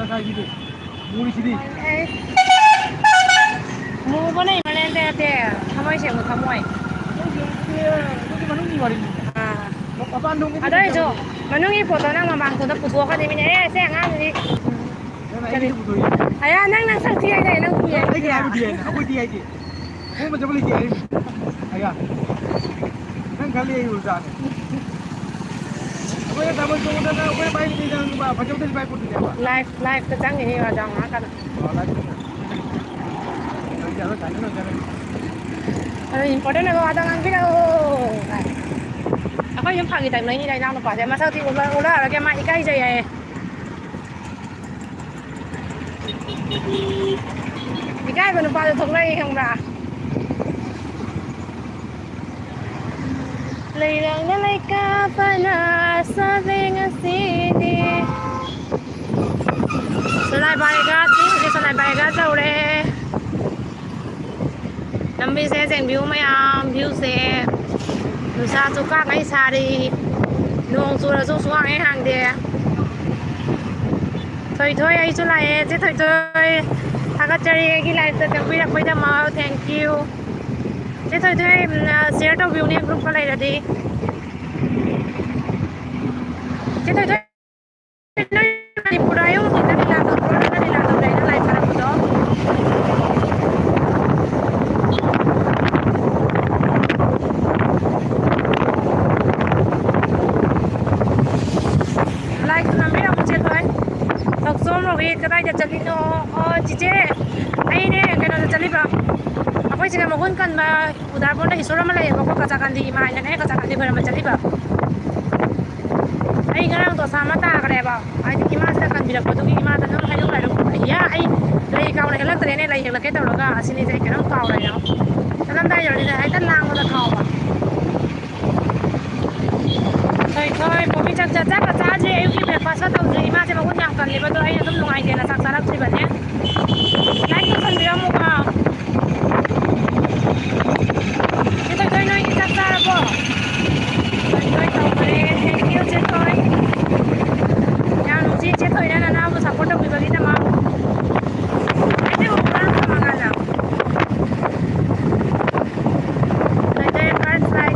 사이기도 모리시디 뭐 보내 말했는데 가만히 있어 가만히 여기 만웅이 말입니다. apa andung itu ada itu menungi foto nang mamang tu nak putua kan ini saya ngan ni jadi ayah nang sakti ada nang punya aku dia ini aku macam boleh dia ini ayah nang kali ini urusan aku yang tahu cuma dah aku yang baik ni jangan lupa macam tu baik pun dia live kecang ini macam makan jangan jangan important là có đang biết đâu có những thằng gì tại lấy như này nào nó quả thế mà sao thì cũng là cái máy cây gì này cái cây mà nó qua được thuộc đây không bà lấy rằng nó lấy cà phê là sao về ngã đi sợi bài gà tí sợi bài gà dầu đây Nambi sẽ dành view mấy view sẽ từ xa chỗ các ngay xa đi đường dù là xuống ngay hàng đi thôi ấy chỗ này chứ thôi thằng cái chơi cái này tao quy đặc bây giờ mà thank you chứ thôi share cho view này group cái này là đi chứ thôi nó đi phụ đại không thì nó đi làm được đấy nó lại phải làm đó cái tayจะลิโนจีเจไอ้เนี่ยแกน่าจะลิบะaku sih mau kan udah pun dah isuran malah ya pokok kacakan di mana nih kacakan di mana macam liba ai ngarang tuh sama tak kare ba ai di mana kan bila foto di mana kan hai lúc này ya ai lấy kau này lắc tren này lấy là cái tàu là cái này cái nó kau này nó cái năm tay rồi thì ai tất lang nó kau ba thôi bố mình chắc là cha gì em khi về phát sát đầu gì mà sẽ mà cũng nhàng cần liền với tôi anh là tấm lòng anh thì là sạc lắc gì vậy nhé like tôi phần video một vào thế tôi nói cái sạc ra bộ tôi tàu về thank you chết thôi nhà nó chết thôi nên là nào tôi support được vì vậy mà anh thấy không có làm mà nào tôi press like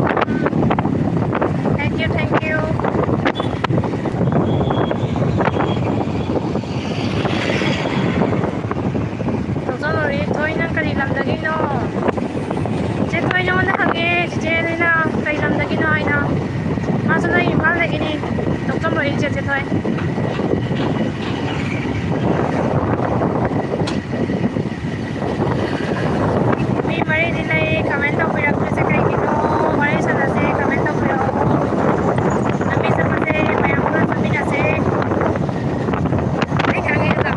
thank you thôi nang kali lam lagi no je thôi no na hage je le na kali lam lagi no ai na ma so lai mal lagi ni tok tom roi je thôi mi mari di lai comment tok pira ko se kai ki no mari sa na se comment tok pira nami sa pa se may ko sa pina se ai kange la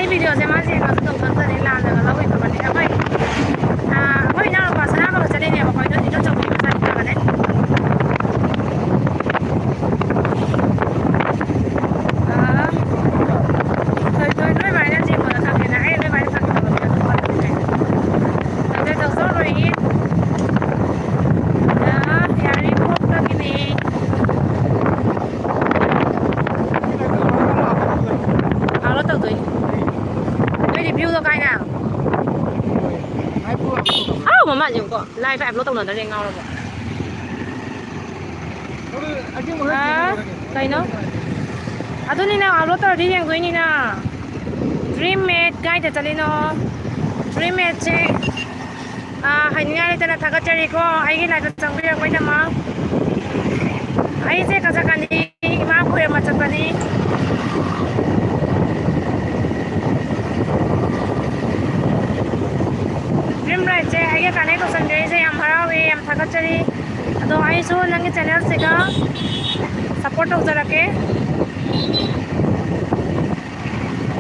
video saya masih nggak tahu kan tadi lah dengan lagu itu kan apa apa ini apa sana kalau jadi ni apa itu coba kita cari kan tôi nói bài đó gì mà thằng này nãy nói bài thằng này là tôi tôi rồi ít đó thì đi quốc đó cái này nó tự tùy review cho cái nào mà bạn dùng có live phải upload tông lần đó lên ngon rồi cây nó tôi đi nào upload tao đi hàng đi nào Dreammate guide cho nó Dreammate chứ hành ngay tên là thằng cái chơi có ai cái này chẳng biết mấy năm mà ai sẽ có cái gì mà quên mà chẳng cái gì Dreamride je ai cái này có sẵn đấy em harawe em thắc chơi đó ai số năng cái channel sẽ có support được ra cái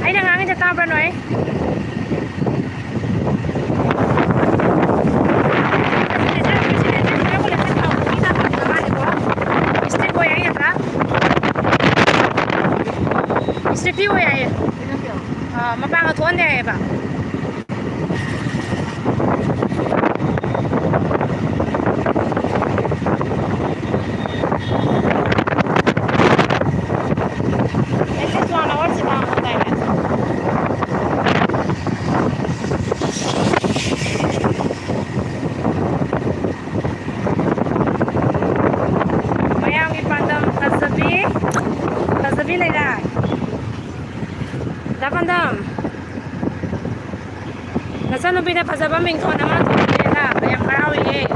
ai đang ngang cái tao bên này Stay boy aja, 스위피 오야예. 마빵아 돈데 봐. Dapandam. Nasa no pinapasaba ming ko naman nila kaya marawi eh.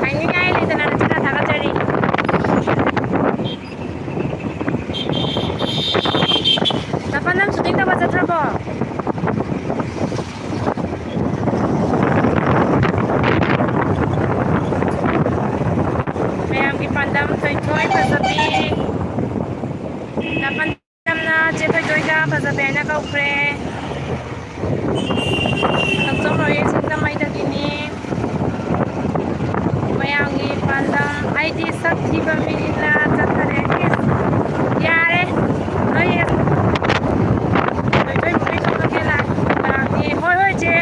Ay nga ile na sila takatari. Dapandam shooting ta baza trabo. Mayam ipandam toy pasabi. Napandam na jepoy doida pasabi na kaupre. Nagtoroy sa may dagini. Mayang ipandam ID sakti pamilya tatare. Yare. No yes. Toy kela. Ni hoy je.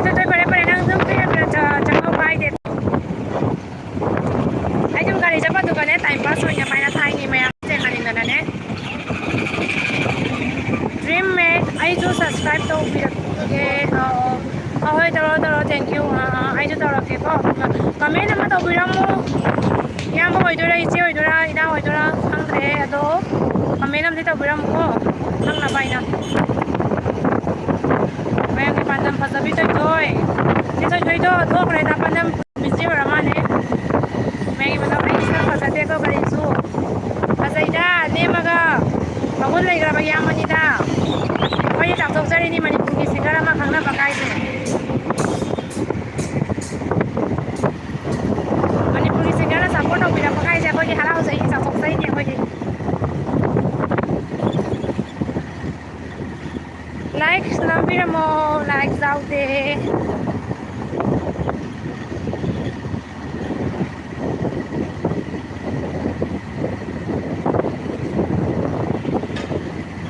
Toy pare nang dum pe chakau bai de. Ay jum gari japa dukane time pass hoy na paina thai ni mayang je kanina na ne. Dream mate I do subscribe to video. Okay, ahoy taro thank you. I do taro ke ko. Comment naman to bilang mo. Yang mo hoidora isi hoidora ina hoidora angre ado. Comment naman dito bilang mo. Ang nabay na. Mayang ipandam pasabi toy. Dito to kare napandam busy raman eh. Mayang ipandam isa pasate ko kalisu. Pasaida ne maga. Bagul lagi kerana yang manita. Kaya tak tahu saya ini Manipur ni segala macam nak pakai je. Manipur ni segala support aku bila pakai je. Kau je halau saya tak tahu saya ni kau je. Like nampir mo like jauh deh.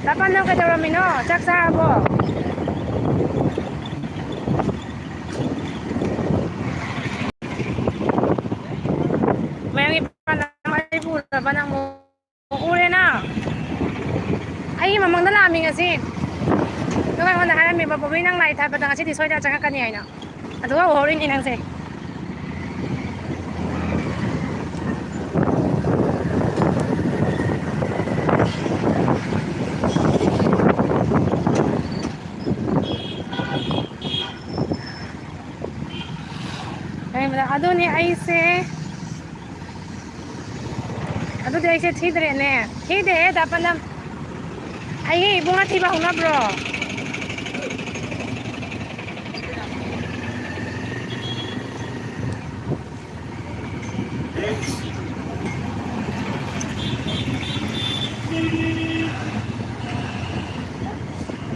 Dapat nak kerja ramino, cak sabo. Mayang ipan ay pula pa nang uli na. Ay mamang nalaming kasi. Nung ako nahalam may babawi ng light hapat ang kasi disoy na tsaka kaniyay na. At huwag uhurin inang si. Ado ni aise. Ado di aise ठीक रहे ने. ठीक है दापन हम. आइए bunga tiba hunga bro.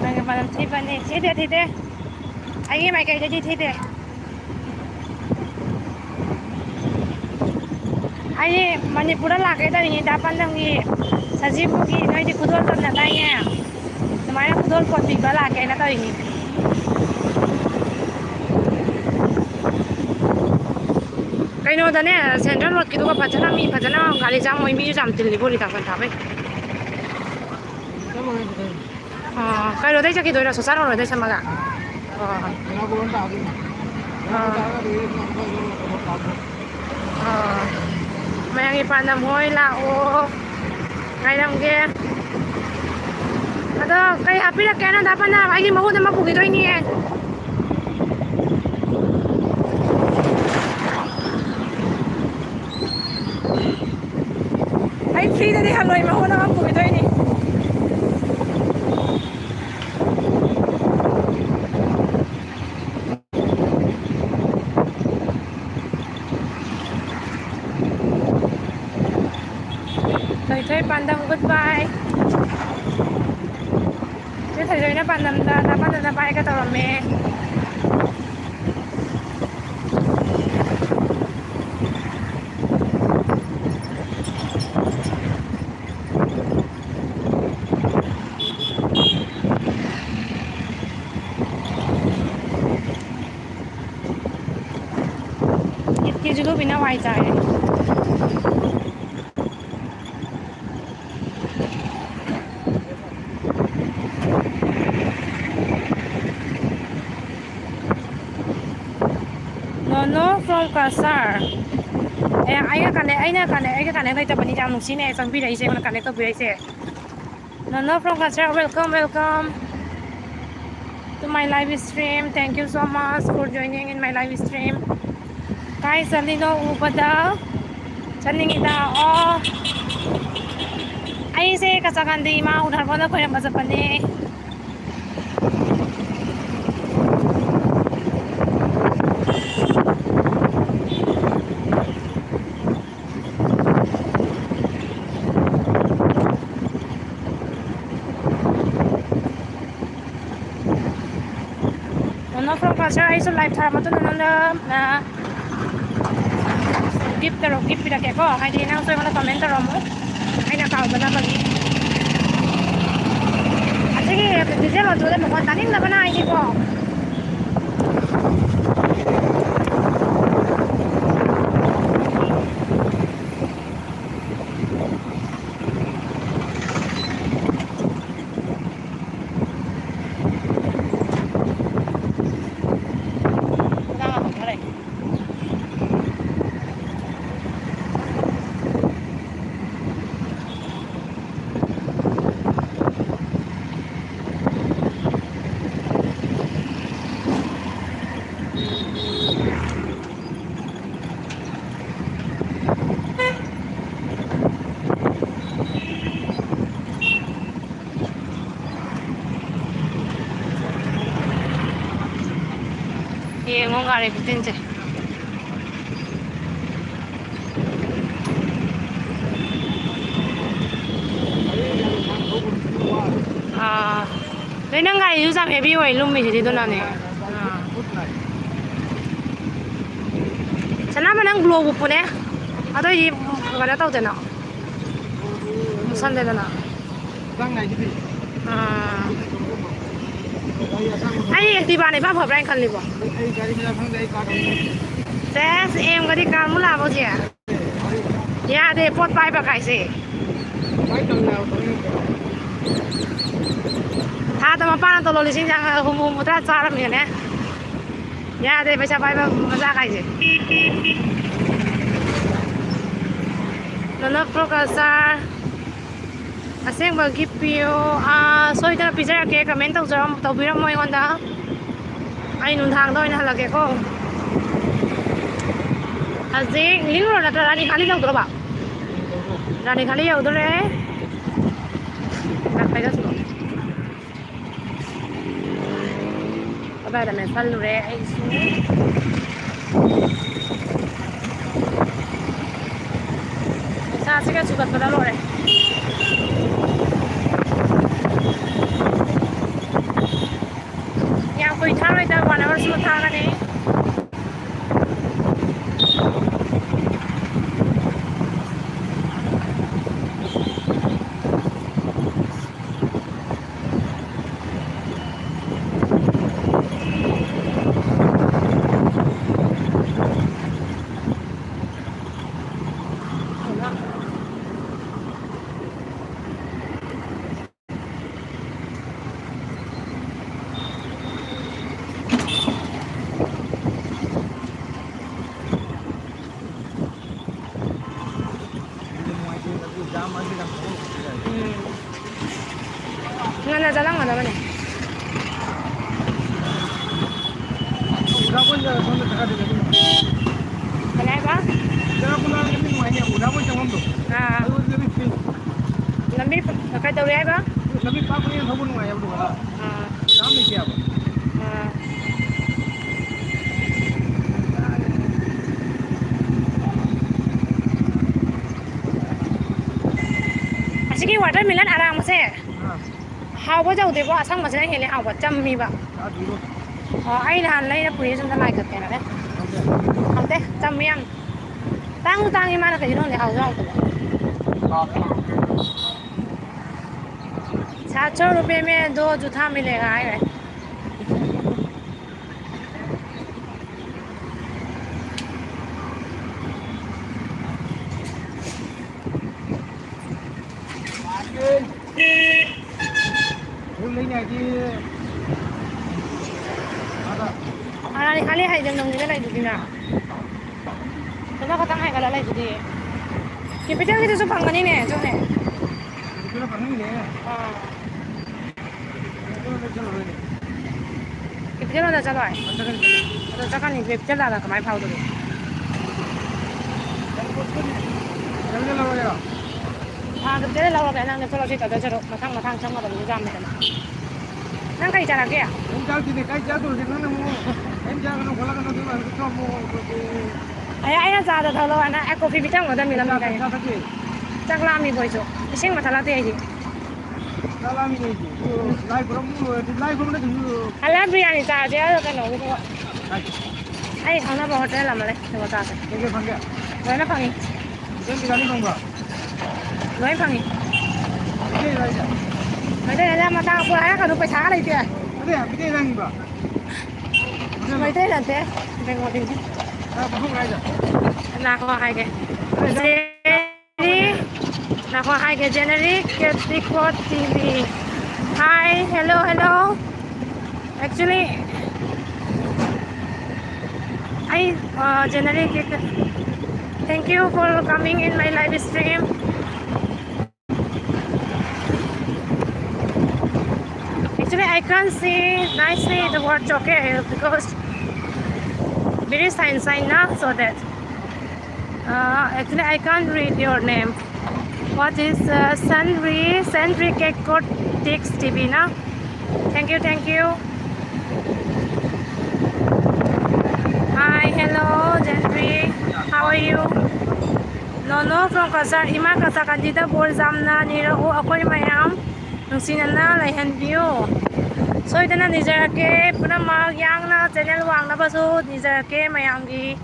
Mereka malam tiba ni. ठीक है. आइए मैं कह रही ठीक है. Ay Manipur lagi tadi ni dapat lagi sajibu ki nanti kudol tu nak tanya, semuanya kudol pot tiba lagi nak tadi ni. Kau ni dah ni sentral road kita pajana kali jam mau imiju jam tili boleh tak kan tapi. Kau roda je kita dah susah roda sama kan. Mayang ipandam hoy lao. Kay lang ge. Ato kay api na kaya na dapat na ay mahud na mapugito ini eh. Ay free na di haloy mahud na mapugito ini. Thôi pandam goodbye. Chứ thời gian nó pandam ta bay cái tàu làm mẹ. ပြီးနောက်ဝိုက်ကြတယ်No from Qatar အဲ့ကကနေလိုက်တော့ပနေကြမှုရှင်းနေဆောင်ပြီးရစေကတော့ကနေတော့ပြရစေ No from Qatar welcome to my live stream. Thank you so much for joining in my live stream. Guys, salino upada. Saling ita oh. Ay se kasagandi ma udar pada ko yung masapani. No from Qatar ay so live time to na gift pila ke ko ay di nang so yung comment mo ay nakaw ba na pagi at sige sige lo tuloy mo tanim na ba na ay ko ये गाड़ी बितिन से lấy năng ngày chú giảm heavy vậy luôn mình thì tôi làm nàyฉันน่ามานั่งกลัวบุปผาเนี่ยเอาตัวยีกันแล้วเต่าเจนอ่ะมุสันเดนอ่ะไอ้ที่บ้านในบ้านผมแรงคันเลยบ่แต่เอ็มก็ที่การมุลาบ่เจียยาเดปอดไปประกายสิถ้าจะมาป้านตัวโลลิชินจังหุ่มมุตราซาร์มีเนี่ยยาเดไปชาไปมาจากใครสินั่นโปรกาซาAsing bagipyo so ito na pizza ke comment tong jam to bira mo yung anda ay nun thang daw inahalagay ko asing lingro na rani khali daw dro ba rani khali yaw dro re nakay ka sulo abay da men sallu re ay su sa sige sugat pa dalo re yang kui thang rồi ta 1 hour suốt thang này Nga na jalan mana mana? Udah pun jangan sampai dekat dengan ini. Kenapa? Jangan pulang ini semuanya. Udah pun jangan tu. Ah. Aku jadi sih. Lambi pakai tahu ya ba? Tapi pak punya sabun semuanya berdua. Ah. Kamu ni siapa? Ah. Sige watermelon arang masih. Hào bao giờ thì bỏ xong mà sẽ hiện lại hào bỏ trăm mi bảo ai là lấy nó quý chúng ta lại cực cái này đấy không thế trăm mi ăn tăng đi mà nó cái gì đó để hào rau ₹700 में 2 जूता मिलेगा है Hương lấy nhà đi. 아니 갈리 하이 좀 넘기게 라 이두기나. 누가 가장 하이 갈라 이두기. 기피장 기도 좀 방간이네 전에. Itu lah panggil ni. 어. Itu lah macam mana ni? 기피장 나 잡아. Macam ni. 저 잠깐 이 기피장 나가 많이 파우더리. Jangan lawan dia. 아 그때 나오라 그냥 내 돌아올 수 있다. 저로 마탕 정말 너무 잠이 되나. 난 가이 잘하게. Em jauh sini, kau jauh tu, jangan mau. Em jauh kalau kalau kalau tu, aku cuma mau. 아야 자다 더 하나 에코 비비장 얻어 밀면 돼. Apa sih? 짝라미 보이죠. 이생 맡아라 돼야지. Salam ini. Live promo tu. 알라 비리아니 자제 그 너무 좋아. Live. 아이 하나 봐 호텔 라말래. 저거 자세. Ini panggil. 너네 방이. Jangan kita ni bangga. 너네 방이. Ini lagi. mấy đây là mà tao qua cả nó phải xá đây kìa. Ini lagi bang. Mấy thế là thế. Đây ngồi đi. Bukan lagi. Là có hai cái. Là có hai cái generic Capricorn TV. Hi, hello. Actually, I generic. Thank you for coming in my live stream. Actually, I can't see nicely the word okay because very sign now, so that actually I can't read your name. What is Sandri Kekot Tix TV na? Thank you. Hi, hello, Sandri. How are you? No, from Kasar. Ima Kasar Kandida Bolzamna Nira O Akoy Mayam. Nung sinana Laihan View. So ito na nizarake puna magyang na channel wang na baso nizarake mayamgi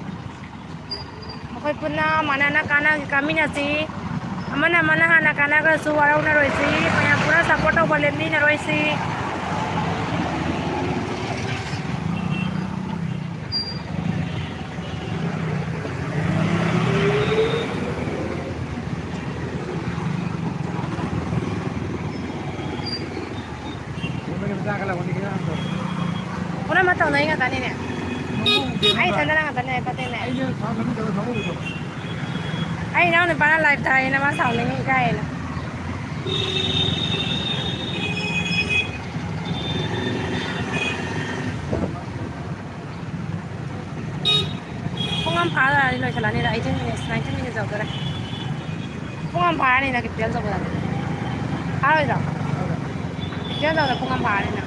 akoy puna manana kana kami na si amana hana kana ka su araw na roisi mayam puna support of baleni na roisi puna mataw na nga tani ne ay tanda na nga tani pati ne ay naon ni para live tayo na masaw na nga kaya na kung ang para nila sila nila 18 minutes 19 minutes ako rin kung ang para nila kipiyal sa kulang araw ito kipiyal daw na kung ang para nila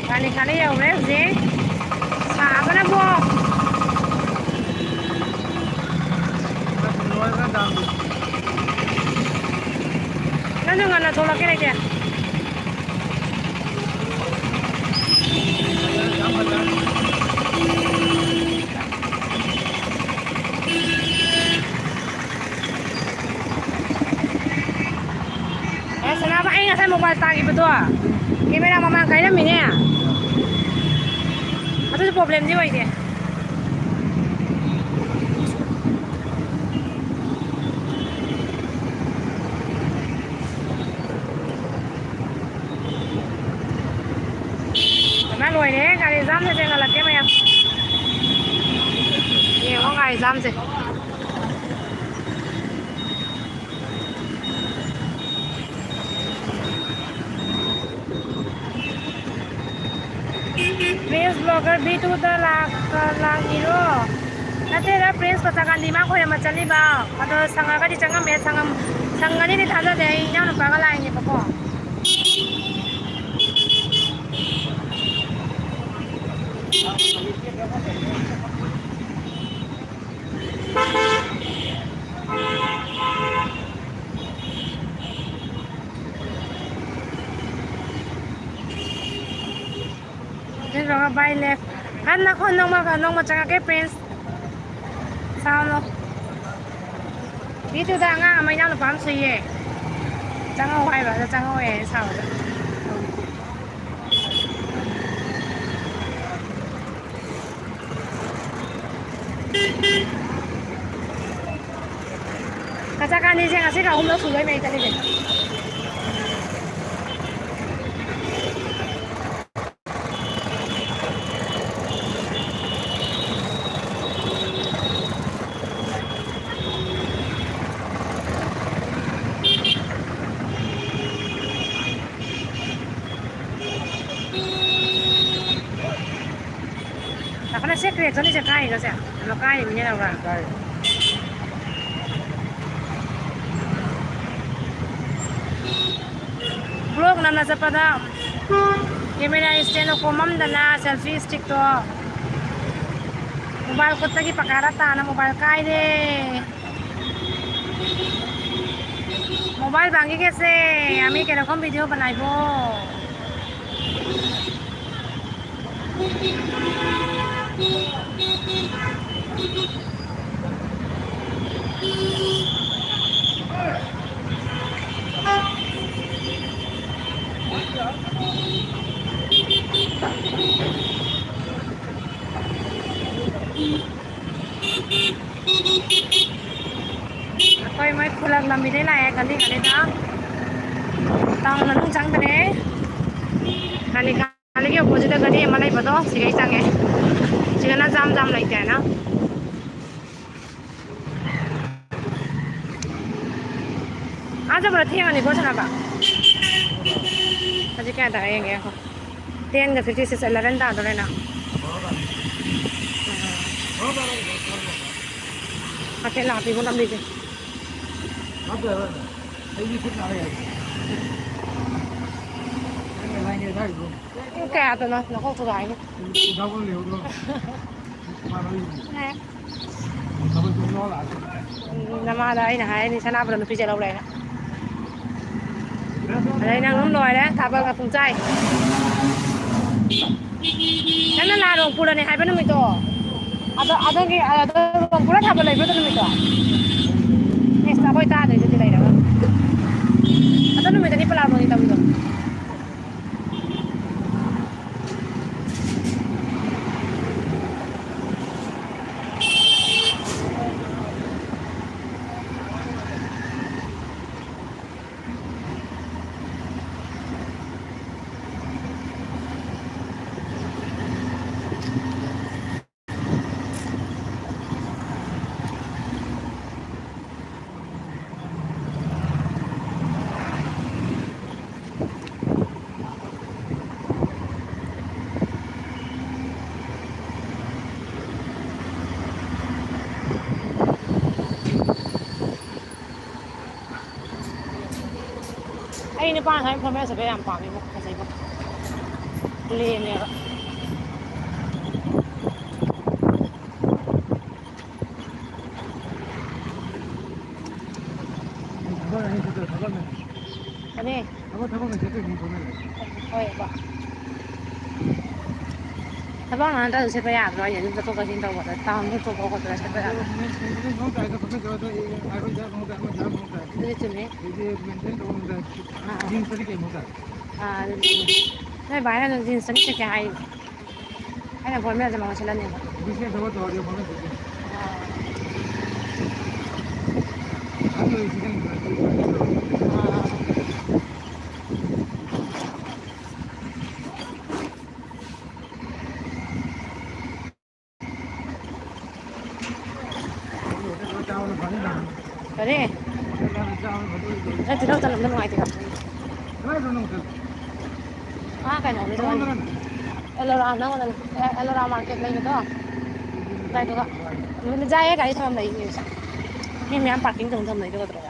Kali ya udah sih. Nah, apa nak buat? Nanti nggak nak tolak ini aja. Kenapa ingat saya mobile tagi betul? Gimana mama kaya minyak? Itu problem juga ini. Mà lùi đấy, cái giám thì là cái mày. Nhiều có ngày giám gì. Prince vlogger B2 the lang hero. Nanti ada Prince pasangan 5 ko yang macam ni ba. Atau sangga ka di sangga me sangga ni thada dei nya no pagala ini pa ko. Then mga by left. Kan ako nung macam kay Prince. Sao no? Dito da nga may nang pam suy ye. Chẳng hoài ba, chẳng hoài sao đó. 가자간이 제가 제가 오면 술래매 있다니까. Karena saya kreatornya saya kaya kan saya, kalau kaya ini lah orang. Đây. Vlog nama sa pada camera stand ko mam dana selfie stick to. Mobile ko tagi pakarata na mobile kaya de. Mobile bangi kese, আমি কেরকম video বানাইবো Koy may kulang na bili na kali kali da. Tang nanung jang tane. Kali kali ke opposite kali malai bado sigai sange. Sigana jam jam lai ta na. आज बड़ा thing नहीं पहुंचना ना बा अजी क्या था ये हो 10 का 56 11 था तो लेना अकेला आप ही बोला मुझे Bắt rồi. Thấy như thế nào vậy? Cái này như thế luôn. cái tụi nó không thuộc lại Đâu có liều đâu. Mà nó nè sao bên chúng nó lại. nama đây nè hai đi sana belum pijak lâu này đây đang nóng nồi đấy thả vào gặp phùng chay cái nó là đồng pula này hai bên nó mới to ada đồng pula thả vào này bên nó mới to này sao bây ta để cho đây đó ada nó mới tadi pelan mau tahu itu ai ini pan saya pernah sampai yang pan ini kasih ibu beli ini ini oh ya pak Abang nanti ada siapa ya? Kalau ya kita tukar cinta buat tahun itu tukar kau terus siapa ya? Jadi cumi. Ah, jadi bayar nanti jenis ni ceknya hay. Hay nak formula zaman macam ni. Kali. Nanti kita tanam dengan itu. Kan orang itu. Elora market lagi tu. Dah tu kan. Mana jaya kali sama lagi ni. Ni memang parking tunggu lagi tu terus.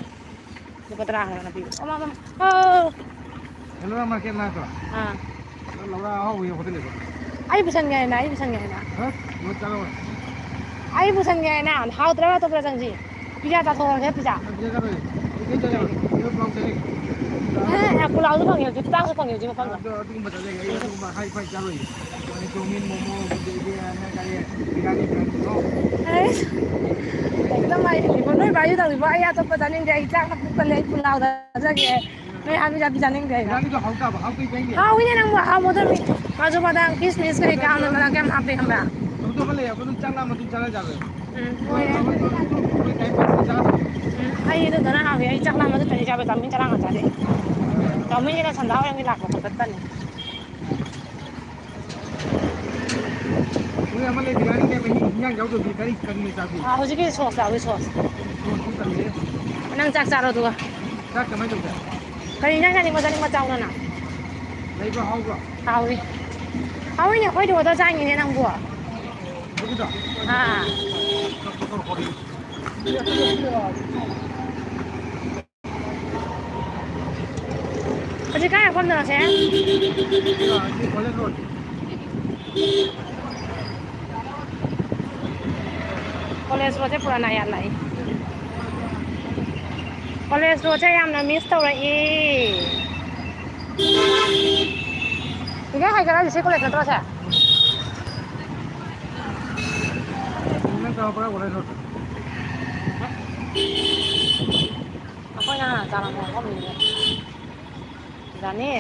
Lepas terang nak pergi. Oh mama. Oh. Elora market lah tu. Ah. Elora how you hotel itu? Ai bukan gaya na, ai bukan gaya na. Hah? Mau cakap apa? Ai bukan gaya na. How terus tu berapa janji? Pijak tak tahu orang pijak. Pulau tu panggil, kita tak panggil je panggil. Kita mai di mana bayu tak di bawah ayat tu pada ni dia ijak nak bukan lagi pulau dah saja. Ni kami jadi jalan dia. How ini nang buat how motor ni? Maju pada kismis ke ikan dan malam kem apa hamba. mà lấy có chắc là mà tôi chắc là trả rồi ဟိုရ cái phải chắc အဲ့ဒီတော့နာဟာပဲချက်လာမတဲ့ကြပဲတမင်းချက်လာမှာကြတယ်တမင်းရဲ့ဆန္ဒအောင်ရလာကိုပတ်တယ် tôi mà lấy cái này mình nhang giáo được cái cần mình trả gì ဟာဟိုကြီးဆော့စာဝေးဆော့ tôi cần lấy နန်းချက်စားတော့သူက chắc cái mấy chục đấy ခရီးညကနေမစနေမကြောင်းနော် lấy vào hao rồi ဟာဝေးဟာဝေးညခွေးတော့တော့ဆိုင်နေနေတော့ဘော đúng rồi ဟာ tôi có đi အဒီကရကွန်တော့ဆဲ có lên rồi cholesterol จะปวดหน่อยอะไร cholesterol จะยำนะมิสเตอร์อีဒီကခိုင်ကြလားဒီစိတ်ကိုလည်းတော့ဆက် nó cao quá có lên rồi အခုညကကြာလာမှာဟုတ်ပြီဒါနစ်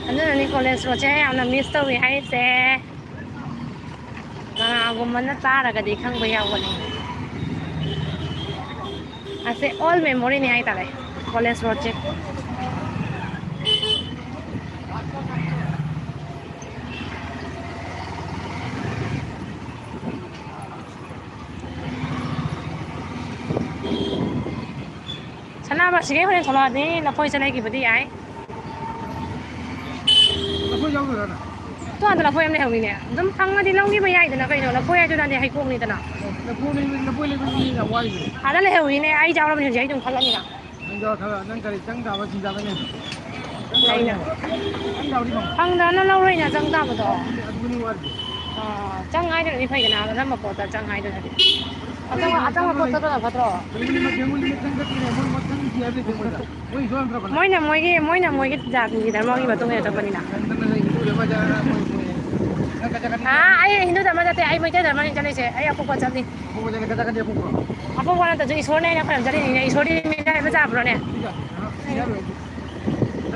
အဲ့ဒါนี่ cholesterol จะยำนะมิสเตอร์ให้เซAku mana tara ka dikhang baya wala. Ase all memory ni ay tala. Cholesterol check. Sana ba sige ko rin solo ni la poi sanay ki budi ay. nó có giáo rồi nè To an la poi am ne hawi ne. Dum phang ma di long ni ba yai dana kai no la poi ay dana ne hai ko ni dana. nó vui lên cái là quay rồi Ada le hawi ne ai jaw la ni jai dum khala ni na. anh cho thằng anh cái trắng đào chỉ ra cái này Lai na. anh đào đi không Phang da na lo roi na jang da ba do. anh vui đi qua Chẳng ai được đi phải cái nào đó mà bỏ chẳng ai được đi. Atang mà bỏ tao là bắt rồi. Mỗi năm cái giặc gì đó mỗi cái batu này cho con đi nào. Ai Hindu dharma jate ai mới chơi dharma này chale se. Ai aku buat chali. Aku buat nanti jadi Ishwar này nak làm chali này Ishwar đi mình đây bây giờ rồi nè.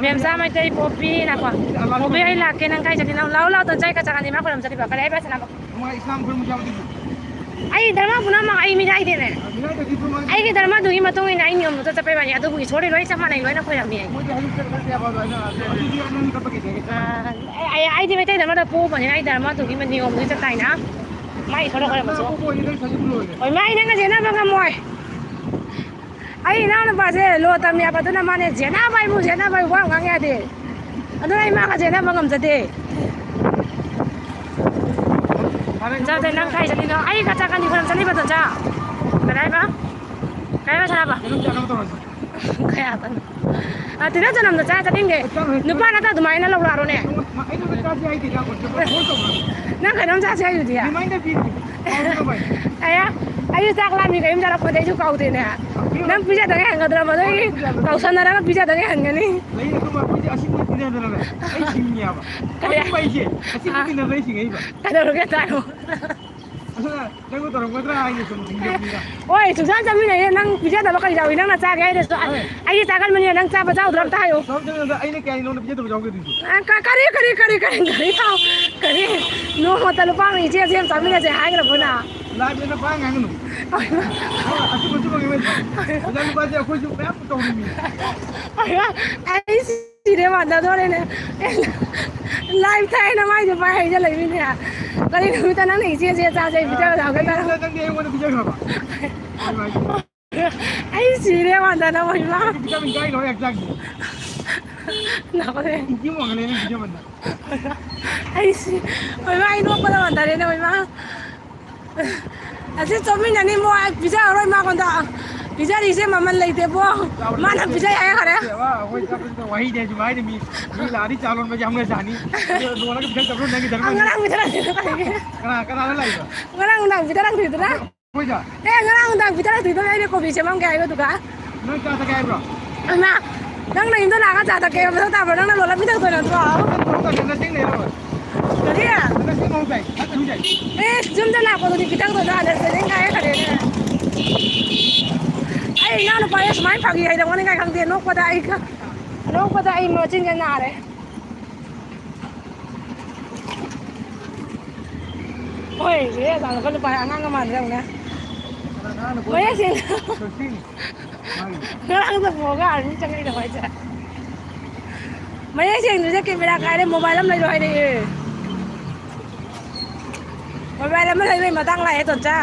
Mềm ra mai chơi popi nak quoi. Popi ai là cái năng kai chali nào lâu tuần chơi cái chẳng hạn gì mà làm chali bảo cái đấy bây giờ nào. Ai dharma puna mang ai mi dai de ne. Ai cái dharma du ma tong ai niom to chapai ba ni adu Ishwar loi sama nai loi na khoi mi. Ai đi mai chơi dharma da po ba ni ai dharma du ma niom ni chatai na. Mai thora khoi ma so. Oi mai nang je na ba ngam moi. Ai na na ba je lo tam ya ba tu na ma ne je na bai mu je na bai wa ngang ya de. Adu ai ma ka je na ba ngam je de. Giờ thì năng khai cho đi nó ai cả cha cái gì không cho đi bao giờ cha cái đấy ba cái ba cha ba cái à tao à thì nó cho nằm cha cho đi nghe nếu ba nó ta tụi mày nó lâu rồi nè năng khai nó cha xe gì à ai cha làm gì cái em cha nó phải để cho cầu thì nè năng pizza tao nghe hàng cái mà đấy cầu sân nó pizza tao nghe hàng cái này cái đó cái tai ôi chúng ta chăm như này năng pizza tao cái giàu năng là cha cái đấy ai cha cái mình năng cha bao giờ được tay không cái tao cái nó mà tao lúc này chia xem sáu mươi là hai cái là bốn nào lại bên nó phá ngang nữa chú cái bên giờ lúc bây giờ khôi chụp ép cầu đi ai gì đấy mà tao thôi này live thay nó mai thì phải cho lấy bên này cái này người ta nói này chia ra chơi video nào cái ta ai gì đấy mà tao nói mà nào có thể ai gì mà ai nó có làm gì đấy mà Asi cho mình này mua pizza rồi mà còn ta pizza đi xem mà mình lấy tiền bao mà nó pizza ai hả đấy? वही दे जो भाई मी लारी चालों में जाऊंगा जानी दोनों के पीछे चक्कर नहीं धर्म Ngarang pizza करा लाइगा ngarang undang pizza lang dito na. कोई जा Ngarang undang pizza lang dito na ini kopi siya mang kaya ko ka. नहीं क्या था क्या है bro Ama, nang na ito lang ka kaya mo ta bro nang na lola pizza to na to. तो क्या सिंह ले लो Kadi ya. तो सिंह हो गई अच्छा हो जाए Jum na ko to pizza to na na sa kaya ka rin. Ay na no pa yes mai pagi ay da wani kay kang din no pa dai ka. Ano pa dai mo chin ka na re. ꯍꯣꯏ ꯁꯤ ꯆꯥꯡꯗ ꯂꯨꯄꯥ ꯑꯉꯥꯡ ꯑꯃ ꯂꯩꯔꯝꯅꯦ ꯃꯌꯦꯛꯁꯦꯡ ꯉꯔꯥꯡꯗ ꯄꯣꯛꯑꯒ ꯑꯗꯨꯝ ꯆꯪꯉꯛꯏꯗ ꯍꯣꯏꯁꯦ ꯃꯌꯦꯛ ꯁꯦꯡꯗ꯭ꯔꯤꯁꯦ ꯀꯦꯃꯦꯔꯥ ꯀꯥꯏꯔꯦ ꯃꯣꯕꯥꯏꯜ ꯑꯃ ꯂꯩꯔꯣ ꯍꯥꯏꯔꯛꯑꯦ ꯃꯣꯕꯥꯏꯜ ꯑꯃ ꯂꯩꯕꯩ ꯃꯇꯥꯡ ꯂꯥꯛꯑꯦ ꯇꯣꯟꯆꯥ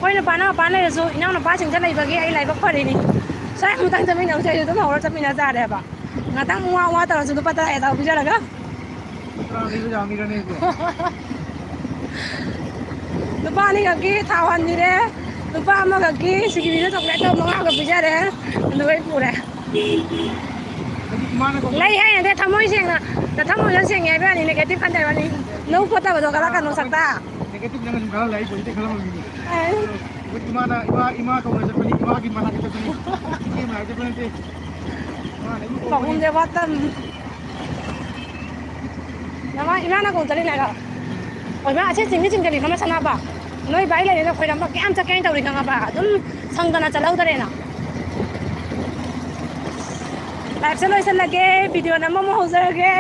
ꯑꯩꯈꯣꯏ ꯅꯨꯄꯥꯅ ꯃꯄꯥꯟ ꯂꯩꯔꯁꯨ ꯏꯅꯥꯎ ꯅꯨꯄꯥꯁꯤꯡꯗ ꯂꯩꯕꯒꯤ ꯑꯩ ꯂꯥꯏꯕꯛ ꯐꯔꯤꯅꯤ ꯁ꯭ꯋꯥꯏ ꯑꯃꯨꯛꯇꯪ ꯆꯠꯃꯤꯟꯅꯧꯁꯦ ꯑꯩꯁꯨ ꯑꯗꯨꯝ ꯍꯧꯔ ꯆꯠꯃꯤꯟꯅ ꯇꯥꯔꯦꯕ ꯉꯥꯛꯇꯪ ꯋꯥ ꯇꯧꯔꯁꯨ ꯂꯨꯄꯥ 10 ꯇꯥ ꯄꯤꯖꯔꯒ lupa nih kaki tawan nih deh lupa sama kaki segini coklat tuh mau agak bisa deh untuk itu deh lagi ya deh tamu sih nggak tamu yang sih nggak berani negatif kan deh berani nunggu foto betul kalau kan nunggu sakta negatif jangan kalau lagi politik kalau begini gimana ima kau udah seperti gimana kita ini gimana aja nanti Pagum deh batam nama imana kau tadi naga oi ma ache sing sing kali kama sana ba noi bai le na khoi ram ba kyam cha kain taw ri kanga ba dum sang dana chalau dare na live se loi se lage video na mo ho jage